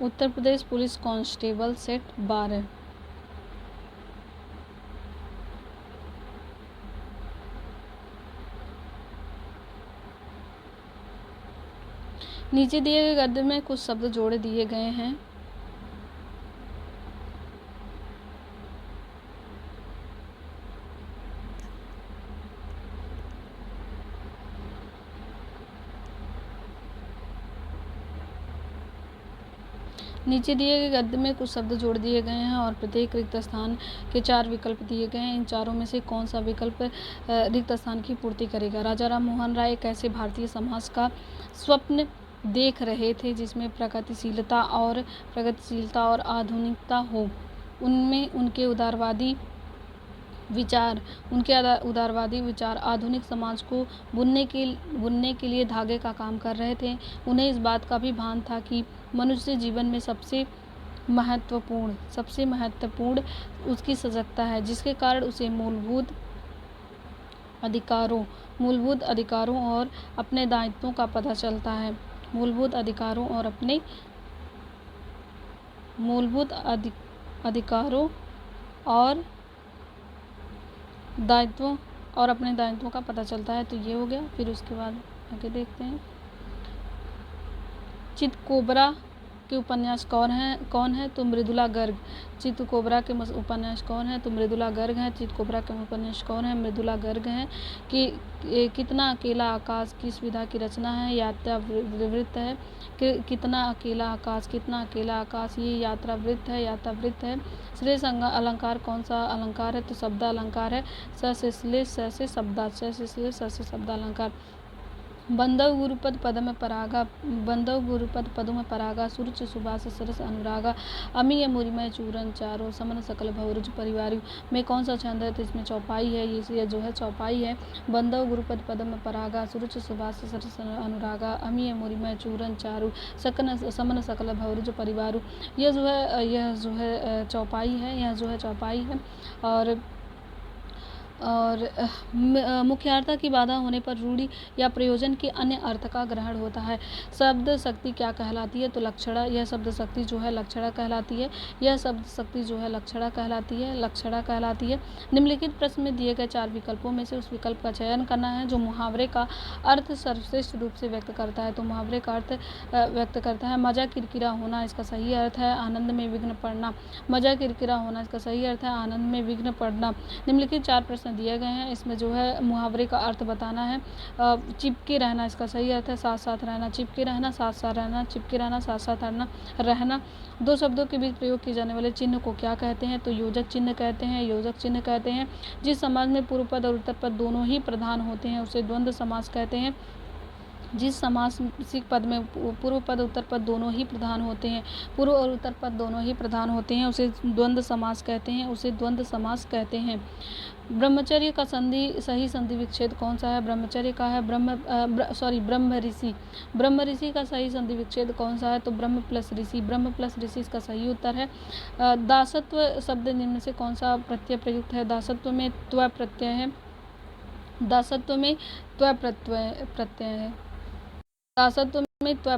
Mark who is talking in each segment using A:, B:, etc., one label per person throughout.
A: Uttar Pradesh police constable set 12। नीचे दिए गए गद्य में कुछ शब्द जोड़े दिए गए हैं। नीचे दिए गए गद्य में कुछ शब्द जोड़ दिए गए हैं और प्रत्येक रिक्त स्थान के 4 विकल्प दिए गए हैं। इन चारों में से कौन सा विकल्प रिक्त स्थान की पूर्ति करेगा? राजा राम मोहन राय एक ऐसे भारतीय समाज का स्वप्न देख रहे थे जिसमें प्रगतिशीलता और आधुनिकता हो। उनके उदारवादी विचार आधुनिक समाज को बुनने के लिए धागे का काम कर रहे थे। उन्हें इस बात का भी भान था कि मनुष्य जीवन में सबसे महत्वपूर्ण उसकी सजगता है, जिसके कारण उसे मूलभूत अधिकारों और अपने दायित्वों का पता चलता है। मूलभूत अधिकारों और अपने दायित्वों का पता चलता है। तो ये हो गया। फिर उसके बाद आगे देखते हैं। चितकोबरा के उपन्यास कौन है? तो मृदुला गर्ग। चितकोबरा के उपन्यास कौन है? तो मृदुला गर्ग है। चितकोबरा के उपन्यास कौन है? मृदुला गर्ग है। कि कितना अकेला आकाश किस विधा की रचना है? यात्रावृत्त है। कितना अकेला आकाश ये यात्रावृत्त है। श्लेष अलंकार कौन सा अलंकार है? तो शब्द अलंकार है। स से शब्द अलंकार। बंधव गुरुपद पदम परागा सुरुचि सुभाष सरस अनुरागा अमीय मुरिमय चूरन चारो समन सकल भवरुज परिवार में कौन सा छंद है? तो इसमें चौपाई है। ये जो है चौपाई है। बंधव गुरुपद पदम परागा सुरुचि सुभाष सरस अनुरागा अमीय मुरिमय चूरन चारु समन सकल भवरुज परिवार। यह जो है चौपाई है। और मुख्यार्थता की बाधा होने पर रूढ़ि या प्रयोजन के अन्य अर्थ का ग्रहण होता है। शब्द शक्ति क्या कहलाती है? तो लक्षणा। यह शब्द शक्ति जो है लक्षणा कहलाती है। निम्नलिखित प्रश्न में दिए गए 4 विकल्पों में से उस विकल्प का चयन करना है जो मुहावरे का अर्थ सर्वश्रेष्ठ रूप से व्यक्त करता है। तो मुहावरे का अर्थ व्यक्त करता है मजा किरकिरा होना, इसका सही अर्थ है आनंद में विघ्न पड़ना। मजा किरकिरा होना, इसका सही अर्थ है आनंद में विघ्न पड़ना। निम्नलिखित 4 प्रश्न दिए गए हैं। इसमें जो है मुहावरे का अर्थ बताना है। चिपके रहना, इसका सही अर्थ है साथ साथ रहना। चिपके रहना, साथ साथ रहना। चिपके रहना, साथ साथ रहना। 2 शब्दों के बीच प्रयोग किए जाने वाले चिन्ह को क्या कहते हैं? तो योजक चिन्ह कहते हैं। जिस समाज में पूर्व पद और उत्तर पद दोनों ही प्रधान होते हैं उसे द्वंद्व समास कहते हैं। जिस समासिक पद में पूर्व पद उत्तर पद दोनों ही प्रधान होते हैं उसे द्वंद्व समास कहते हैं। ब्रह्मचर्य का सही संधि विच्छेद कौन सा है? ब्रह्मचर्य का है ब्रह्म ऋषि का सही संधि विच्छेद कौन सा है? तो ब्रह्म प्लस ऋषि इसका सही उत्तर है। दासत्व शब्द निम्न से कौन सा प्रत्यय प्रयुक्त है? दासत्व में त्व प्रत्यय है। दासत्व में त्व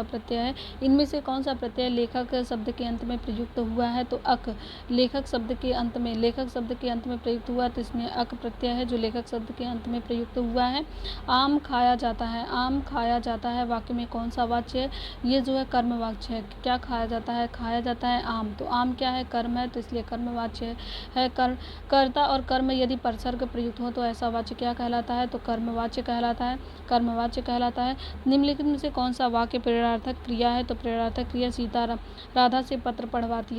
A: प्रत्यय है। इनमें से कौन सा प्रत्यय लेखक शब्द के अंत में प्रयुक्त हुआ है? तो अक। लेखक शब्द के अंत में प्रयुक्त हुआ, तो इसमें अक प्रत्यय है जो लेखक शब्द के अंत में प्रयुक्त हुआ है। आम खाया जाता है वाक्य में कौन सा वाच्य है? ये जो है कर्म वाच्य है। क्या खाया जाता है आम। तो आम क्या है? कर्म है, तो इसलिए कर्म वाच्य है। कर्ता और कर्म यदि परसर्ग प्रयुक्त हो तो ऐसा वाच्य क्या कहलाता है? तो कर्मवाच्य कहलाता है। निम्नलिखित में से कौन सा वाक्य प्रेरणार्थक क्रिया है? तो प्रेरणार्थक क्रिया सीता राधा से पत्र पढ़वाती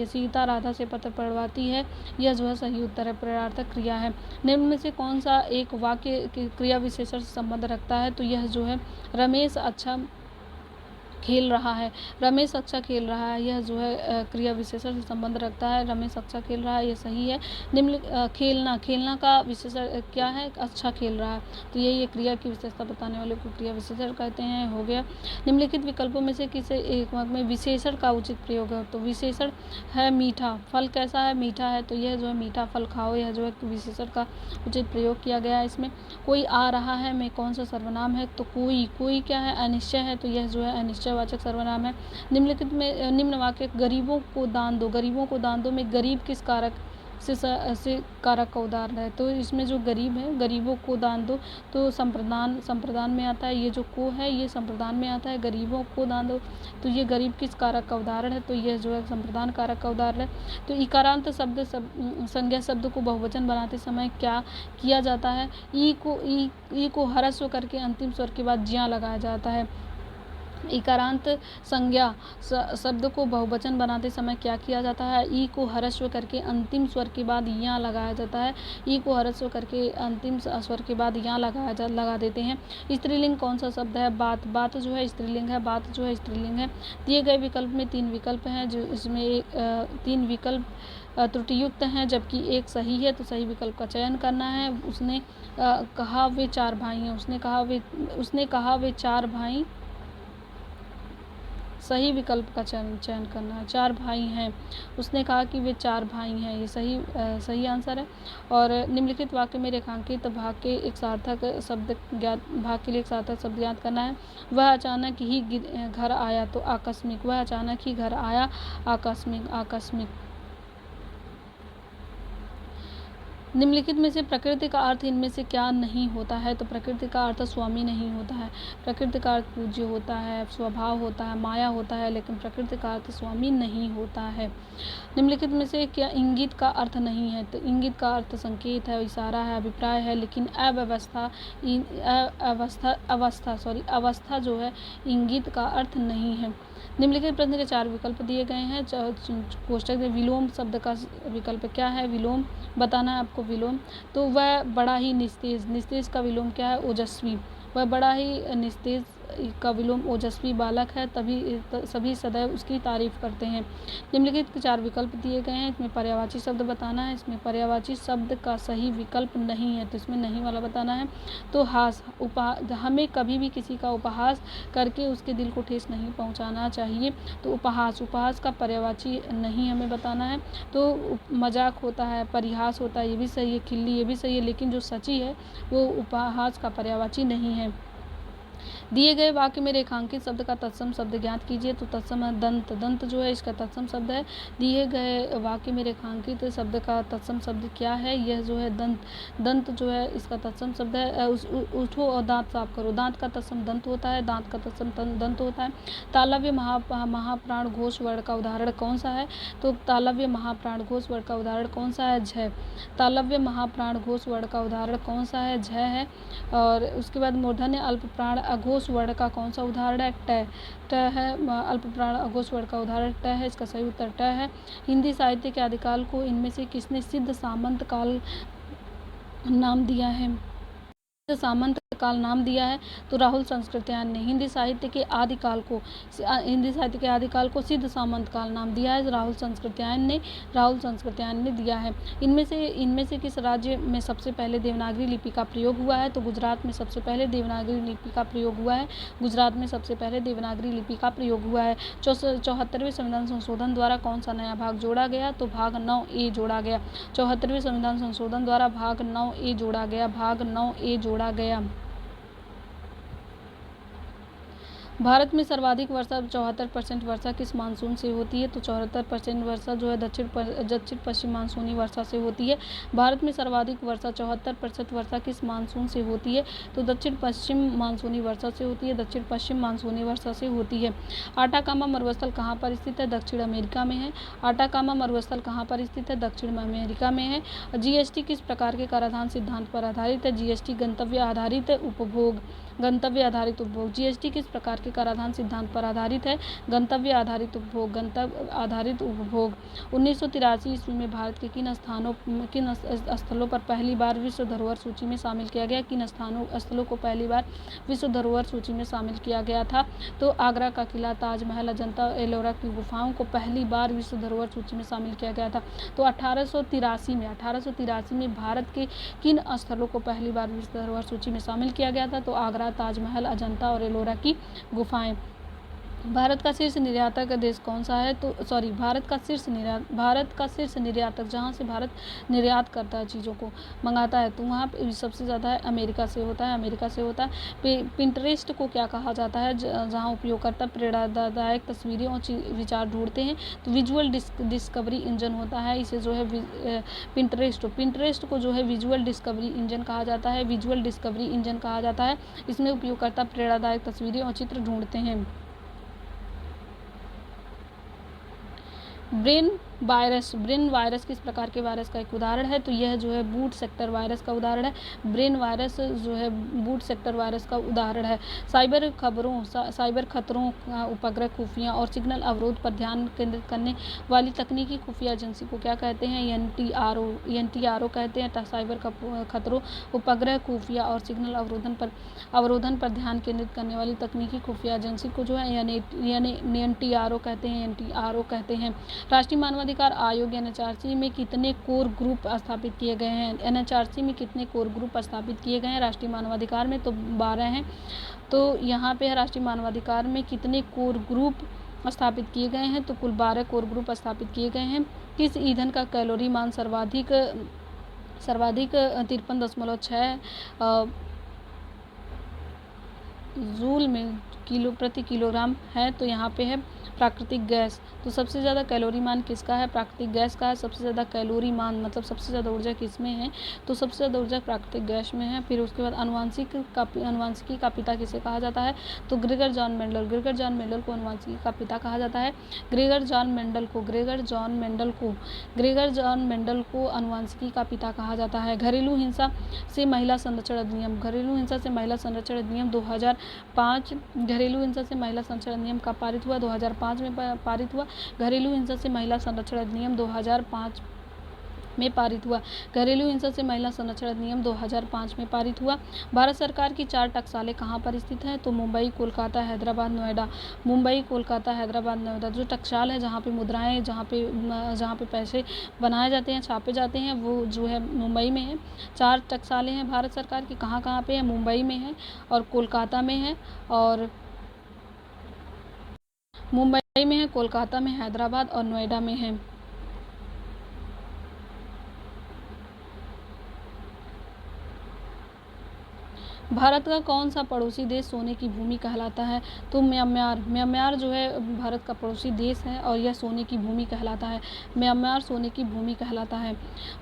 A: है। यह जो है सही उत्तर है, प्रेरणार्थक क्रिया है। निम्न में से कौन सा एक वाक्य क्रिया विशेषण से संबंध रखता है? तो यह जो है रमेश अच्छा खेल रहा है। यह जो है क्रिया विशेषण से संबंध रखता है। रमेश अच्छा खेल रहा है, यह सही है। खेलना का विशेषण क्या है? अच्छा खेल रहा है। तो ये क्रिया की विशेषता बताने वाले को क्रिया विशेषण कहते हैं। हो गया। निम्नलिखित विकल्पों में से किसी एक वाक्य में विशेषण का उचित प्रयोग है? तो विशेषण है मीठा। फल कैसा है? मीठा है। तो यह जो है मीठा फल खाओ, यह जो है विशेषण का उचित प्रयोग किया गया है इसमें। कोई आ रहा है में कौन सा सर्वनाम है? तो कोई क्या है? अनिश्चय है। तो यह जो है अनिश्चय परिचयवाचक सर्वनाम है। निम्नलिखित में निम्न वाक्य गरीबों को दान दो, गरीबों को दान दो में गरीब किस कारक से कारक का उदाहरण है। तो इसमें जो गरीब है, गरीबों को दान दो, तो संप्रदान में आता है। ये जो को है ये संप्रदान में आता है। गरीबों को दान दो, तो ये गरीब किस कारक का उदाहरण है, तो ये जो है संप्रदान कारक का उदाहरण है। तो इकारांत शब्द संज्ञा शब्द को बहुवचन बनाते समय क्या किया जाता है। ई को ह्रस्व करके अंतिम स्वर के बाद ज्या लगाया जाता है। इकारांत संज्ञा शब्द को बहुवचन बनाते समय क्या किया जाता है। ई को ह्रस्व करके अंतिम स्वर के बाद या लगाया जाता है। ई को ह्रस्व करके अंतिम स्वर के बाद या लगा देते हैं। स्त्रीलिंग कौन सा शब्द है। बात, बात जो है स्त्रीलिंग है, बात जो है स्त्रीलिंग है। दिए गए विकल्प में 3 विकल्प हैं, जो इसमें 3 विकल्प त्रुटियुक्त हैं जबकि एक सही है, तो सही विकल्प का चयन करना है। उसने कहा वे 4 भाई हैं, उसने कहा वे 4 भाई, सही विकल्प का चयन करना है। 4 भाई हैं, उसने कहा कि वे 4 भाई हैं, ये सही आंसर है। और निम्नलिखित वाक्य में रेखांकित भाग के एक सार्थक शब्द ज्ञात करना है। वह अचानक ही घर आया, तो आकस्मिक, वह अचानक ही घर आया, आकस्मिक। निम्नलिखित में से प्रकृति का अर्थ इनमें से क्या नहीं होता है। तो प्रकृति का अर्थ स्वामी नहीं होता है। प्रकृति का अर्थ पूज्य होता है, स्वभाव होता है, माया होता है, लेकिन प्रकृति का अर्थ स्वामी नहीं होता है। निम्नलिखित में से क्या इंगित का अर्थ नहीं है। तो इंगित का अर्थ संकेत है, इशारा है, अभिप्राय है, लेकिन अवस्था जो है इंगित का अर्थ नहीं है। निम्नलिखित प्रश्न के 4 विकल्प दिए गए हैं। कोष्टक में विलोम शब्द का विकल्प क्या है। विलोम बताना है आपको। विलोम, तो वह बड़ा ही निस्तेज, निस्तेज का विलोम क्या है। ओजस्वी, वह बड़ा ही निस्तेज का विलोम ओजस्वी बालक है, सभी सदैव उसकी तारीफ करते हैं। निम्नलिखित 4 विकल्प दिए गए हैं, इसमें पर्यायवाची शब्द बताना है। इसमें पर्यायवाची शब्द का सही विकल्प नहीं है, तो इसमें नहीं वाला बताना है। तो हास, हमें कभी भी किसी का उपहास करके उसके दिल को ठेस नहीं पहुंचाना चाहिए। तो उपहास का पर्यायवाची नहीं हमें बताना है। तो मजाक होता है, परिहास होता है, ये भी सही है। खिल्ली, ये भी सही है, लेकिन जो सची है वो उपहास का पर्यायवाची नहीं है। दिए गए वाक्य में रेखांकित शब्द का तत्सम शब्द ज्ञात कीजिए। तो तत्सम है दंत, दंत जो है इसका तत्सम शब्द है। दिए गए वाक्य में रेखांकित शब्द का तत्सम शब्द क्या है। यह जो है दंत, दंत जो है इसका तत्सम शब्द है। उठो और दांत साफ करो, दांत का तत्सम दंत होता है, दांत का तत्सम दंत होता है। तालव्य महाप्राण घोष वर्ण का उदाहरण कौन सा है। तो तालव्य महाप्राण घोष वर्ण का उदाहरण कौन सा है। झ। तालव्य महाप्राण घोष वर्ण का उदाहरण कौन सा है। झ है। और उसके बाद मूर्धन्य अल्प प्राण अघोष वर्ण का कौन सा उदाहरण है। ट। ट है। अल्प प्राण अघोष वर्ण का उदाहरण ट है, इसका सही उत्तर ट है। हिंदी साहित्य के आदिकाल को इनमें से किसने सिद्ध सामंत काल नाम दिया है। सामंत काल नाम दिया है, तो राहुल संस्कृत्यायन ने। हिंदी साहित्य के आदिकाल को सिद्ध सामंत काल नाम दिया है, राहुल संस्कृत्यायन ने दिया है। इनमें से किस राज्य में सबसे पहले देवनागरी लिपि का प्रयोग हुआ है। तो गुजरात में सबसे पहले देवनागरी लिपि का प्रयोग हुआ है। गुजरात में सबसे पहले देवनागरी लिपि का प्रयोग हुआ है। 74वें संविधान संशोधन द्वारा कौन सा नया भाग जोड़ा गया। तो भाग 9A जोड़ा गया। 74वें संविधान संशोधन द्वारा भाग 9A जोड़ा गया, भाग 9A जोड़ा गया। भारत में सर्वाधिक वर्षा 74% वर्षा किस मानसून से होती है। तो 74% वर्षा जो है दक्षिण पश्चिम मानसूनी वर्षा से होती है। भारत में सर्वाधिक वर्षा 74% वर्षा किस मानसून से होती है। तो दक्षिण पश्चिम मानसूनी वर्षा से होती है, दक्षिण पश्चिम मानसूनी वर्षा से होती है। आटाकामा मरुस्थल कहाँ पर स्थित है। दक्षिण अमेरिका में है। आटाकामा मरुस्थल कहाँ पर स्थित है। दक्षिण अमेरिका में है। जीएसटी किस प्रकार के कराधान सिद्धांत पर आधारित है। जीएसटी गंतव्य आधारित उपभोग। जीएसटी किस प्रकार के कराधान सिद्धांत पर आधारित है। गंतव्य आधारित उपभोग। 1983 ईस्वी में भारत के किन स्थलों पर पहली बार विश्व धरोहर सूची में शामिल किया गया। किन स्थलों को पहली बार विश्व धरोहर सूची में शामिल किया गया था। तो आगरा का किला, ताजमहल, अजंता एलोरा की गुफाओं को पहली बार विश्व धरोहर सूची में शामिल किया गया था। तो 1883 में भारत के किन स्थलों को पहली बार विश्व धरोहर सूची में शामिल किया गया था। तो आगरा, ताजमहल, अजंता और एलोरा की गुफाएं। भारत का शीर्ष निर्यातक देश कौन सा है? तो सॉरी, भारत का शीर्ष निर्यातक, जहाँ से भारत निर्यात करता है, चीज़ों को मंगाता है, तो वहाँ पे सबसे ज़्यादा है अमेरिका से होता है। पिंटरेस्ट को क्या कहा जाता है? जहाँ उपयोगकर्ता प्रेरणादायक तस्वीरें और विचार ढूंढते हैं, तो विजुअल डिस्कवरी इंजन होता है। इसे जो है पिंटरेस्ट को जो है विजुअल डिस्कवरी इंजन कहा जाता है। इसमें उपयोगकर्ता प्रेरणादायक तस्वीरें और चित्र ढूंढते हैं। ब्रेन वायरस किस प्रकार के वायरस का एक उदाहरण है? तो यह जो है बूट सेक्टर वायरस का उदाहरण है। ब्रेन वायरस जो है बूट सेक्टर वायरस का उदाहरण है। साइबर खतरों उपग्रह खुफिया और सिग्नल अवरोध पर ध्यान केंद्रित करने वाली तकनीकी खुफिया एजेंसी को क्या कहते हैं? NTRO कहते हैं। साइबर खतरों, उपग्रह खुफिया और सिग्नल अवरोधन पर ध्यान केंद्रित करने वाली तकनीकी खुफिया एजेंसी को जो है NTRO कहते हैं। राष्ट्रीय मानवाधिकार आयोग NHRC में कितने कोर ग्रुप स्थापित किए गए हैं? NHRC में कितने कोर ग्रुप स्थापित किए गए हैं राष्ट्रीय मानवाधिकार में? तो 12 हैं। तो यहाँ पे राष्ट्रीय मानवाधिकार में कितने कोर ग्रुप स्थापित किए गए हैं? तो कुल 12 कोर ग्रुप स्थापित किए गए हैं। किस ईंधन का कैलोरी मान सर्वाधिक 53.6 जूल में प्रति किलोग्राम है? तो यहाँ पे है प्राकृतिक गैस। तो सबसे ज़्यादा कैलोरी मान किसका है? प्राकृतिक गैस का है। सबसे ज़्यादा कैलोरी मान मतलब सबसे ज़्यादा ऊर्जा किस में है? तो सबसे ज़्यादा ऊर्जा प्राकृतिक गैस में है। फिर उसके बाद अनुवांशिकी का पिता किसे कहा जाता है? तो ग्रेगर जॉन मेंडल को अनुवांशिकी का पिता कहा जाता है। ग्रेगर जॉन मेंडल को अनुवांशिकी का पिता कहा जाता है। घरेलू हिंसा से महिला संरक्षण अधिनियम 2005। घरेलू हिंसा से महिला संरक्षण अधिनियम कब पारित हुआ? 2005 में पारित हुआ। घरेलू हिंसा से महिला संरक्षण अधिनियम 2005 में पारित हुआ। घरेलू हिंसा से महिला संरक्षण अधिनियम 2005 में पारित हुआ। भारत सरकार की 4 टकसालें कहाँ पर स्थित हैं? तो मुंबई, कोलकाता, हैदराबाद, नोएडा। जो टकसाल है जहाँ पे मुद्राएं, जहाँ पे पैसे बनाए जाते हैं, छापे जाते हैं, वो जो है मुंबई में है। 4 टकसालें हैं भारत सरकार की। कहाँ पे है? मुंबई में है और कोलकाता में है, और मुंबई में है, कोलकाता में, हैदराबाद और नोएडा में है। भारत का कौन सा पड़ोसी देश सोने की भूमि कहलाता है? तो म्यांमार जो है भारत का पड़ोसी देश है और यह सोने की भूमि कहलाता है। म्यांमार सोने की भूमि कहलाता है।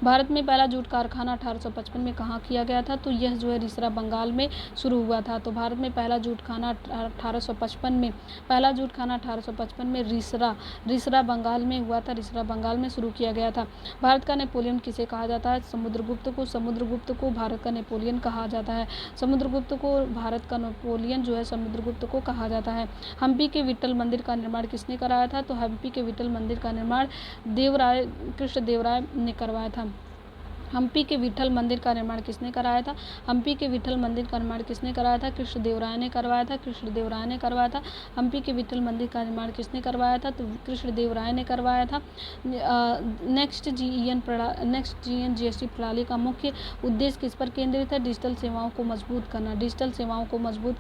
A: भारत में पहला जूट कारखाना 1855 में कहाँ किया गया था? तो यह जो है रिसरा बंगाल में शुरू हुआ था। तो भारत में पहला जूट खाना 1855 में रिसरा बंगाल में हुआ था। रिसरा बंगाल में शुरू किया गया था। भारत का नेपोलियन किसे कहा जाता है? समुद्रगुप्त को भारत का नेपोलियन कहा जाता है। समुद्रगुप्त को भारत का नेपोलियन जो है समुद्रगुप्त को कहा जाता है। हम्पी के विट्ठल मंदिर का निर्माण किसने कराया था? तो हम्पी के विट्ठल मंदिर का निर्माण कृष्णदेवराय ने करवाया था। हम्पी के विट्ठल मंदिर का निर्माण किसने कराया था? कृष्णदेवराय ने करवाया था। हम्पी के विट्ठल मंदिर का निर्माण किसने करवाया था? तो कृष्णदेवराय ने करवाया था। नेक्स्ट जीएन जीएसटी प्रणाली का मुख्य उद्देश्य किस पर केंद्रित है? डिजिटल सेवाओं को मजबूत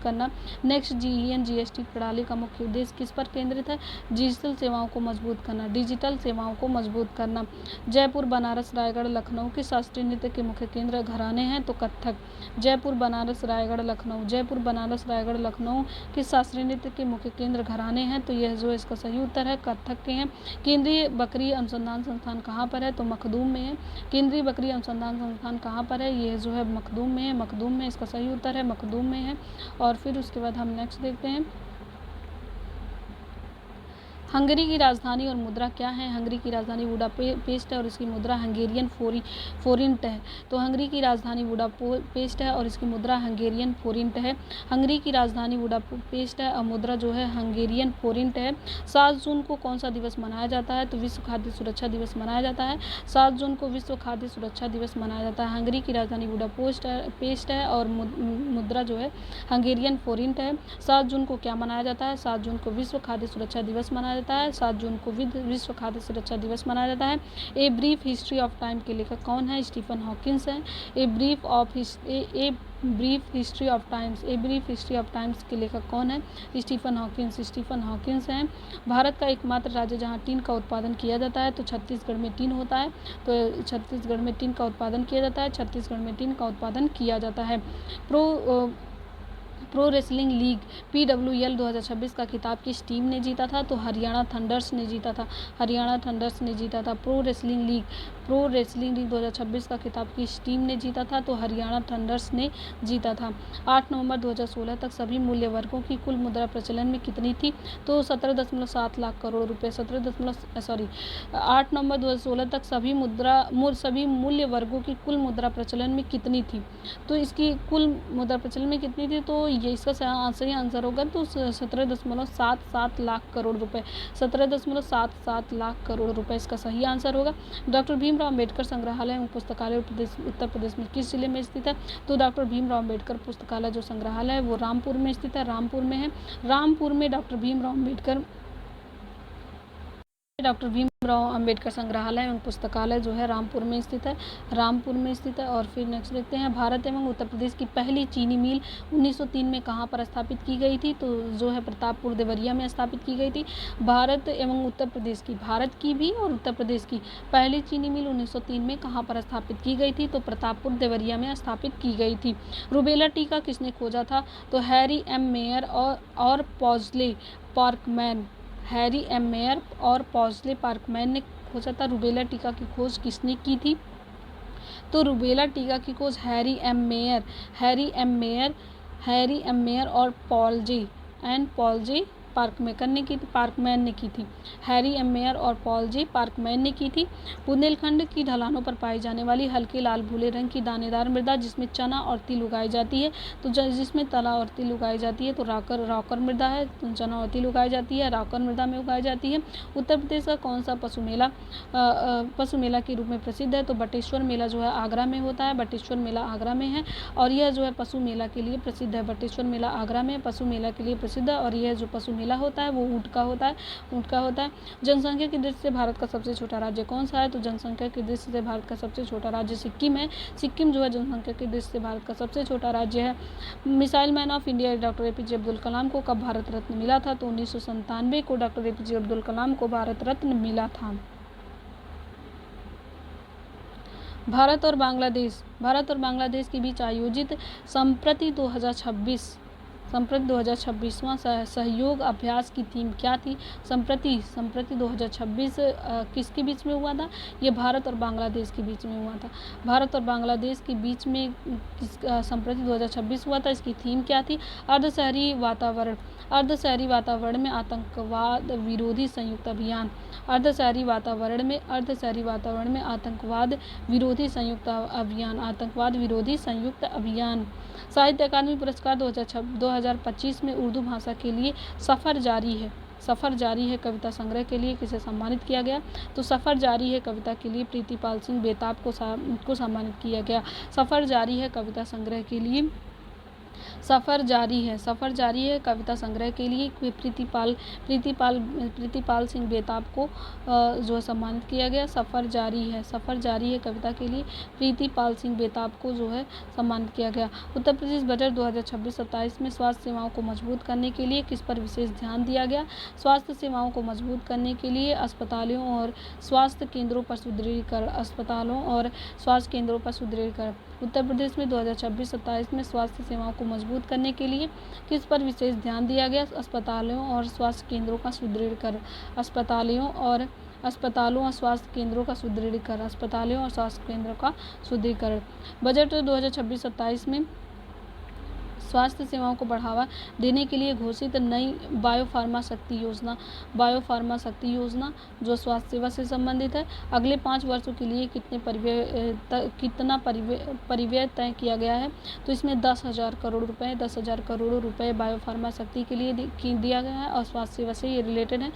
A: करना। नेक्स्ट जीएसटी प्रणाली का मुख्य उद्देश्य किस पर केंद्रित है? डिजिटल सेवाओं को मजबूत करना। जयपुर, बनारस, रायगढ़, लखनऊ के शास्त्रीय नृत्य के मुख्य केंद्र घराने हैं? तो कथक। जयपुर, बनारस, रायगढ़, लखनऊ के शास्त्रीय नृत्य के मुख्य केंद्र घराने हैं? तो यह जो इसका सही उत्तर है कथक के हैं। केंद्रीय बकरी अनुसंधान संस्थान कहाँ पर है? तो मखदूम में है। केंद्रीय बकरी अनुसंधान संस्थान कहाँ पर है? यह जो है मखदूम में इसका सही उत्तर है मखदूम में है। और फिर उसके बाद हम नेक्स्ट देखते हैं। हंगरी की राजधानी और मुद्रा क्या है? हंगरी की राजधानी बुडापेस्ट है और इसकी मुद्रा हंगेरियन फोरिंट है। तो हंगरी की राजधानी बुडापेस्ट है और इसकी मुद्रा हंगेरियन फोरिंट है। हंगरी की राजधानी बुडापेस्ट है और मुद्रा जो है हंगेरियन फोरिंट है। 7 जून को कौन सा दिवस मनाया जाता है? तो विश्व खाद्य सुरक्षा दिवस मनाया जाता है। 7 जून को विश्व खाद्य सुरक्षा दिवस मनाया जाता है। हंगरी की राजधानी बुडापेस्ट है और मुद्रा जो है हंगेरियन फोरिंट है। 7 जून को क्या मनाया जाता है? 7 जून को विश्व खाद्य सुरक्षा दिवस मनाया जाता है। 7 जून को विश्व खाद्य सुरक्षा दिवस मनाया जाता है। A brief history of time के लेखक कौन है? स्टीफन हॉकिंस हैं। A brief history of times के लेखक कौन है? स्टीफन हॉकिंस हैं। भारत का एकमात्र राज्य जहाँ टीन का उत्पादन किया जाता है तो छत्तीसगढ़ में टीन होता है। तो छत्तीसगढ़ में टीन का उत्पादन किया जाता है। प्रो रेसलिंग लीग PWL 2026 का खिताब किस टीम ने जीता था? तो हरियाणा थंडर्स ने जीता था। प्रो रेसलिंग लीग 2026 का खिताब किस टीम ने जीता था? तो हरियाणा थंडर्स ने जीता था। 8 नवंबर 2016 तक सभी मूल्य वर्गों की कुल मुद्रा प्रचलन में कितनी थी? तो 17.7 लाख करोड़ रुपए। 8 नवंबर 2016 तक सभी मूल्य वर्गों की कुल मुद्रा प्रचलन में कितनी थी? तो इसकी कुल मुद्रा प्रचलन में कितनी थी? तो ये इसका सही आंसर होगा तो 17.77 लाख करोड़ रुपए। 17.77 लाख करोड़ रुपए इसका सही आंसर होगा। डॉक्टर भीमराव अंबेडकर संग्रहालय एवं पुस्तकालय उत्तर प्रदेश में किस जिले में स्थित है? तो डॉक्टर भीमराव अंबेडकर पुस्तकालय जो संग्रहालय है वो रामपुर में स्थित है। रामपुर में डॉक्टर भीमराव अंबेडकर संग्रहालय एवं पुस्तकालय जो है रामपुर में स्थित है। और फिर नेक्स्ट देखते हैं, भारत एवं उत्तर प्रदेश की पहली चीनी मिल 1903 में कहाँ पर स्थापित की गई थी? तो जो है प्रतापपुर देवरिया में स्थापित की गई थी। भारत की भी और उत्तर प्रदेश की पहली चीनी मिल 1903 में कहाँ पर स्थापित की गई थी? तो प्रतापपुर देवरिया में स्थापित की गई थी। रूबेला टीका किसने खोजा था? तो हैरी एम मेयर और पॉज़ले पार्कमैन ने खोजा था। रूबेला टीका की खोज किसने की थी? तो रूबेला टीका की खोज हैरी एम मेयर और पॉल जे पार्कमैन ने की थी। हैरी एम मेयर और पॉल जे पार्कमैन ने की थी। बुंदेलखंड की ढलानों पर पाई जाने वाली हल्के लाल भूरे रंग की दानेदार मृदा जिसमें चना और तिल उगाई जाती है तो जिसमें तला और तिल उगाई जाती है तो रॉकर मृदा है। तो चना और तिल उगाई जाती है, रॉकर मृदा में उगाई जाती है। उत्तर प्रदेश का कौन सा पशु मेला के रूप में प्रसिद्ध है? तो बटेश्वर मेला जो है आगरा में होता है। बटेश्वर मेला आगरा में है और यह जो है पशु मेला के लिए प्रसिद्ध है। बटेश्वर मेला आगरा में पशु मेला के लिए प्रसिद्ध है और यह जो पशु मेला होता है वो ऊँट का होता है। जनसंख्या की दृष्टि से भारत का सबसे छोटा राज्य कौन सा है? तो जनसंख्या की दृष्टि से भारत का सबसे छोटा राज्य सिक्किम है। सिक्किम जो है जनसंख्या की दृष्टि से भारत का सबसे छोटा राज्य है। Missile man of India doctor APJ Abdul Kalam को कब भारत रत्न मिला था? तो 1997 को डॉक्टर APJ अब्दुल कलाम को भारत रत्न मिला था। भारत और बांग्लादेश के बीच आयोजित संप्रति 2026वां सहयोग अभ्यास की थीम क्या थी? संप्रति 2026 किसके बीच में हुआ था? ये भारत और बांग्लादेश के बीच में हुआ था। भारत और बांग्लादेश के बीच में संप्रति 2026 हुआ था। इसकी थीम क्या थी? अर्धशहरी वातावरण में आतंकवाद विरोधी संयुक्त अभियान। अर्धशहरी वातावरण में आतंकवाद विरोधी संयुक्त अभियान। साहित्य अकादमी पुरस्कार 2025 में उर्दू भाषा के लिए सफ़र जारी है कविता संग्रह के लिए किसे सम्मानित किया गया? तो सफ़र जारी है कविता के लिए प्रीतिपाल सिंह बेताब को सम्मानित किया गया। सफ़र जारी है कविता संग्रह के लिए सफ़र जारी है कविता संग्रह के लिए प्रीतिपाल सिंह बेताब को जो है सम्मानित किया गया। सफ़र जारी है कविता के लिए प्रीतिपाल सिंह बेताब को जो है सम्मानित किया गया। उत्तर प्रदेश बजट 2026-27 में स्वास्थ्य सेवाओं को मजबूत करने के लिए किस पर विशेष ध्यान दिया गया? स्वास्थ्य सेवाओं को मजबूत करने के लिए अस्पतालों और स्वास्थ्य केंद्रों पर सुदृढ़ीकरण। उत्तर प्रदेश में 2026-27 में स्वास्थ्य सेवाओं को मजबूत करने के लिए किस पर विशेष ध्यान दिया गया? अस्पतालों और स्वास्थ्य केंद्रों का सुदृढ़ीकरण। बजट 2026-27 में स्वास्थ्य सेवाओं को बढ़ावा देने के लिए घोषित नई बायोफार्मा शक्ति योजना जो स्वास्थ्य सेवा से संबंधित है अगले 5 वर्षों के लिए कितना परिव्यय तय किया गया है? तो इसमें 10,000 करोड़ रुपए बायोफार्मा शक्ति के लिए दिया गया है और स्वास्थ्य सेवा से ये रिलेटेड है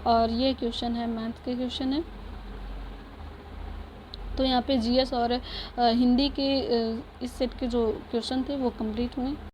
A: और ये क्वेश्चन है मैथ के क्वेश्चन है। तो यहाँ पे GS और हिंदी के इस सेट के जो क्वेश्चन थे वो कंप्लीट हुए।